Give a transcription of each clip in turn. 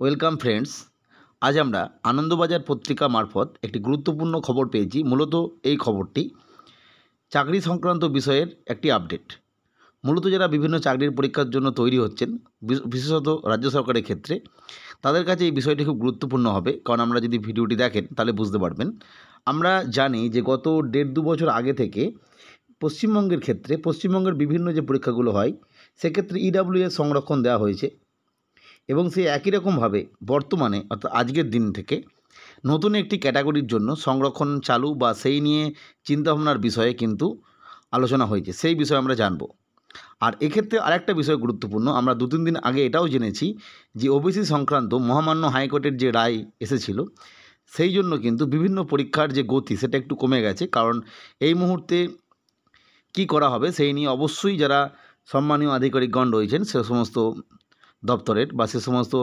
Welcome friends. আজ আমরা আনন্দবাজার পত্রিকা মারফত একটি গুরুত্বপূর্ণ খবর পেয়েছি। মূলত এই খবরটি চাকরি সংক্রান্ত বিষয়ের একটি আপডেট। মূলত যারা বিভিন্ন চাকরির পরীক্ষার জন্য তৈরি হচ্ছেন, বিশেষত রাজ্য সরকারের ক্ষেত্রে, তাদের কাছে এই বিষয়টি খুব গুরুত্বপূর্ণ হবে। কারণ আমরা যদি ভিডিওটি দেখেন তাহলে বুঝতে পারবেন। আমরা জানি যে গত 1.5-2 বছর আগে থেকে পশ্চিমবঙ্গের ক্ষেত্রে পশ্চিমবঙ্গের বিভিন্ন যে পরীক্ষাগুলো হয় সেক্ষেত্রে ইডাব্লিউএস সংরক্ষণ দেওয়া হয়েছে এবং সেই একই রকমভাবে বর্তমানে অর্থাৎ আজকের দিন থেকে নতুন একটি ক্যাটাগরির জন্য সংরক্ষণ চালু বা সেই নিয়ে চিন্তাভাবনার বিষয়ে কিন্তু আলোচনা হয়েছে। সেই বিষয়ে আমরা জানব। আর এক্ষেত্রে আরেকটা বিষয় গুরুত্বপূর্ণ, আমরা 2-3 দিন আগে এটাও জেনেছি যে ওবিসি সংক্রান্ত মহামান্য হাইকোর্টের যে রায় এসেছিল সেই জন্য কিন্তু বিভিন্ন পরীক্ষার যে গতি সেটা একটু কমে গেছে। কারণ এই মুহূর্তে কি করা হবে সেই নিয়ে অবশ্যই যারা সম্মানীয় আধিকারিকগণ রয়েছেন সে সমস্ত দপ্তরের বা সে সমস্ত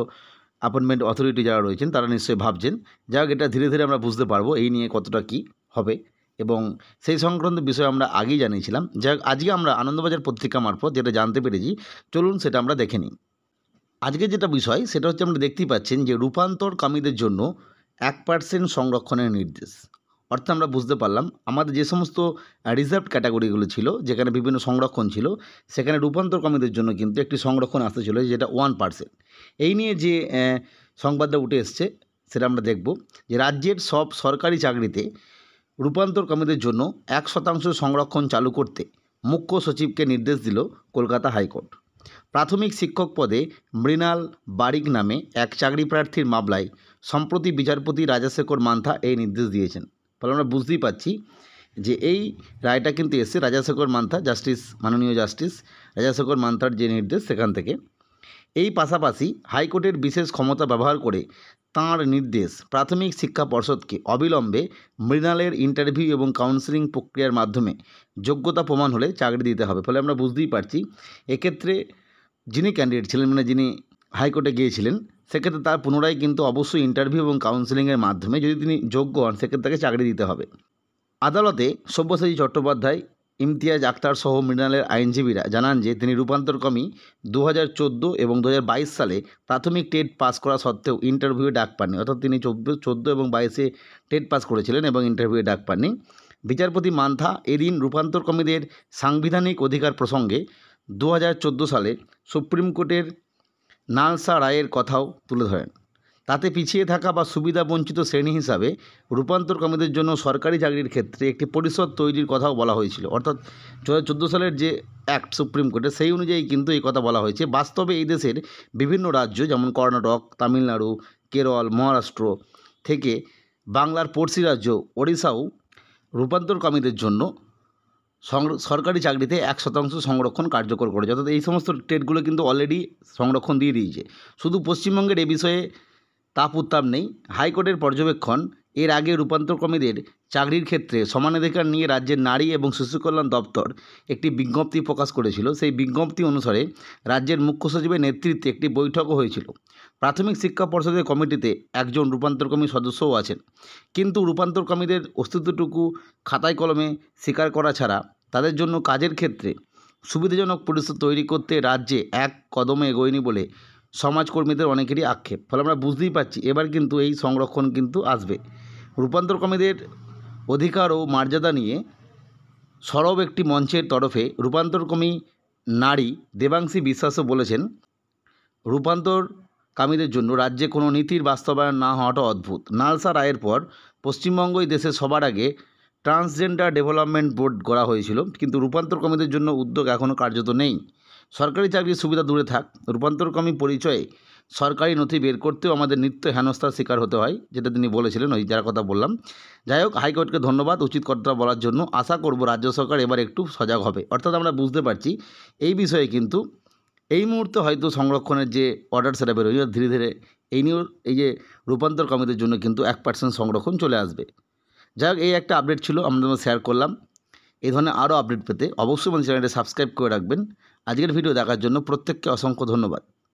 অ্যাপয়েন্টমেন্ট অথরিটি যারা রয়েছেন তারা নিশ্চয়ই ভাবছেন। যাই হোক, এটা ধীরে ধীরে আমরা বুঝতে পারবো এই নিয়ে কতটা কী হবে এবং সেই সংক্রান্ত বিষয়ে আমরা আগেই জানিয়েছিলাম। যাই হোক, আজকে আমরা আনন্দবাজার পত্রিকা মারফত যেটা জানতে পেরেছি, চলুন সেটা আমরা দেখে নিই। আজকে যেটা বিষয় সেটা হচ্ছে, আমরা দেখতেই পাচ্ছেন যে রূপান্তরকামীদের জন্য 1% সংরক্ষণের নির্দেশ। অর্থাৎ আমরা বুঝতে পারলাম আমাদের যে সমস্ত রিজার্ভ ক্যাটাগরিগুলো ছিল, যেখানে বিভিন্ন সংরক্ষণ ছিল, সেখানে রূপান্তরকামীদের জন্য কিন্তু একটি সংরক্ষণ আসতে ছিল যেটা 1%। এই নিয়ে যে সংবাদটা উঠে এসছে সেটা আমরা দেখব যে রাজ্যের সব সরকারি চাকরিতে রূপান্তরকামীদের জন্য 1% সংরক্ষণ চালু করতে মুখ্য সচিবকে নির্দেশ দিল কলকাতা হাইকোর্ট। প্রাথমিক শিক্ষক পদে মৃণাল বারিক নামে এক চাকরি প্রার্থীর মামলায় সম্প্রতি বিচারপতি রাজাশেখর মান্থা এই নির্দেশ দিয়েছেন। ফলে আমরা বুঝতেই পারছি যে এই রায়টা কিন্তু এসছে রাজাশেখর মান্থা, মাননীয় জাস্টিস রাজাশেখর মান্থার যে নির্দেশ সেখান থেকে। এই পাশাপাশি হাইকোর্টের বিশেষ ক্ষমতা ব্যবহার করে তাঁর নির্দেশ প্রাথমিক শিক্ষা পর্ষদকে অবিলম্বে মৃণালের ইন্টারভিউ এবং কাউন্সেলিং প্রক্রিয়ার মাধ্যমে যোগ্যতা প্রমাণ হলে চাকরি দিতে হবে। ফলে আমরা বুঝতেই পারছি এক্ষেত্রে যিনি ক্যান্ডিডেট ছিলেন, মানে যিনি হাইকোর্টে গিয়েছিলেন, সেক্ষেত্রে তার পুনরায় কিন্তু অবশ্যই ইন্টারভিউ এবং কাউন্সেলিংয়ের মাধ্যমে যদি তিনি যোগ্য হন সেক্ষেত্রে তাকে চাকরি দিতে হবে। আদালতে সব্যসাচী চট্টোপাধ্যায়, ইমতিয়াজ আক্তার সহ মৃণালের আইনজীবীরা জানান যে তিনি রূপান্তরকামী 2014 এবং 2022 সালে প্রাথমিক টেট পাস করা সত্ত্বেও ইন্টারভিউয়ে ডাক পাননি। অর্থাৎ তিনি 14 এবং 22-এ টেট পাস করেছিলেন এবং ইন্টারভিউয়ে ডাক পাননি। বিচারপতি মান্থা এদিন রূপান্তরকামীদের সাংবিধানিক অধিকার প্রসঙ্গে 2014 সালে সুপ্রিম কোর্টের নালসা রায়ের কথাও তুলে ধরেন। তাতে পিছিয়ে থাকা বা সুবিধাবঞ্চিত শ্রেণী হিসাবে রূপান্তরকামীদের জন্য সরকারি চাকরির ক্ষেত্রে একটি পরিষদ তৈরির কথাও বলা হয়েছিল। অর্থাৎ 2014 সালের যে অ্যাক্ট সুপ্রিম কোর্টের, সেই অনুযায়ী কিন্তু এই কথা বলা হয়েছে। বাস্তবে এই দেশের বিভিন্ন রাজ্য যেমন কর্ণাটক, তামিলনাড়ু, কেরল, মহারাষ্ট্র থেকে বাংলার পড়শি রাজ্য ওড়িশাও রূপান্তরকামীদের জন্য সরকারি চাকরিতে 1% সংরক্ষণ কার্যকর করেছে। অর্থাৎ এই সমস্ত স্টেটগুলো কিন্তু অলরেডি সংরক্ষণ দিয়ে দিয়েছে। শুধু পশ্চিমবঙ্গের এ বিষয়ে তাপ উত্তাপ নেই। হাইকোর্টের পর্যবেক্ষণ, এর আগে রূপান্তরকামীদের চাকরির ক্ষেত্রে সমানাধিকার নিয়ে রাজ্যের নারী এবং শিশু কল্যাণ দপ্তর একটি বিজ্ঞপ্তি প্রকাশ করেছিল। সেই বিজ্ঞপ্তি অনুসারে রাজ্যের মুখ্য সচিবের নেতৃত্বে একটি বৈঠকও হয়েছিল। প্রাথমিক শিক্ষা পর্ষদের কমিটিতে একজন রূপান্তরকামী সদস্যও আছেন। কিন্তু রূপান্তরকামীদের অস্তিত্বটুকু খাতায় কলমে স্বীকার করা ছাড়া তাদের জন্য কাজের ক্ষেত্রে সুবিধাজনক পরিস্থিতি তৈরি করতে রাজ্যে এক কদমে এগোয়নি বলে সমাজকর্মীদের অনেকেরই আক্ষেপ। ফলে আমরা বুঝতেই পারছি এবার কিন্তু এই সংরক্ষণ কিন্তু আসবে। রূপান্তরকামীদের অধিকার ও মর্যাদা নিয়ে সরব একটি মঞ্চের তরফে রূপান্তরকামী নারী দেবাংশী বিশ্বাসও বলেছেন, রূপান্তরকামীদের জন্য রাজ্যে কোনো নীতির বাস্তবায়ন না হওয়াটা অদ্ভুত। নালসা রায়ের পর পশ্চিমবঙ্গই দেশে সবার আগে ট্রান্সজেন্ডার ডেভেলপমেন্ট বোর্ড গড়া হয়েছিল, কিন্তু রূপান্তরকামীদের জন্য উদ্যোগ এখনও কার্যত নেই। সরকারি চাকরির সুবিধা দূরে থাক, রূপান্তরকামী পরিচয়ে সরকারি নথি বের করতেও আমাদের নিত্য হেনস্থার শিকার হতে হয়, যেটা তিনি বলেছিলেন, ওই যার কথা বললাম। যাই হোক, হাইকোর্টকে ধন্যবাদ উচিত কথা বলার জন্য। আশা করব রাজ্য সরকার এবার একটু সজাগ হবে। অর্থাৎ আমরা বুঝতে পারছি এই বিষয়ে কিন্তু এই মুহূর্তে হয়তো সংরক্ষণের যে অর্ডার সেটা বেরোয়, ধীরে ধীরে এই নিয়েও এই যে রূপান্তরকামীদের জন্য কিন্তু 1% সংরক্ষণ চলে আসবে। যাই হোক, এই একটা আপডেট ছিল, আমরা শেয়ার করলাম। এই ধরনের আরও আপডেট পেতে অবশ্যই আমাদের চ্যানেলটি সাবস্ক্রাইব করে রাখবেন। আজকের ভিডিও দেখার জন্য প্রত্যেককে অসংখ্য ধন্যবাদ।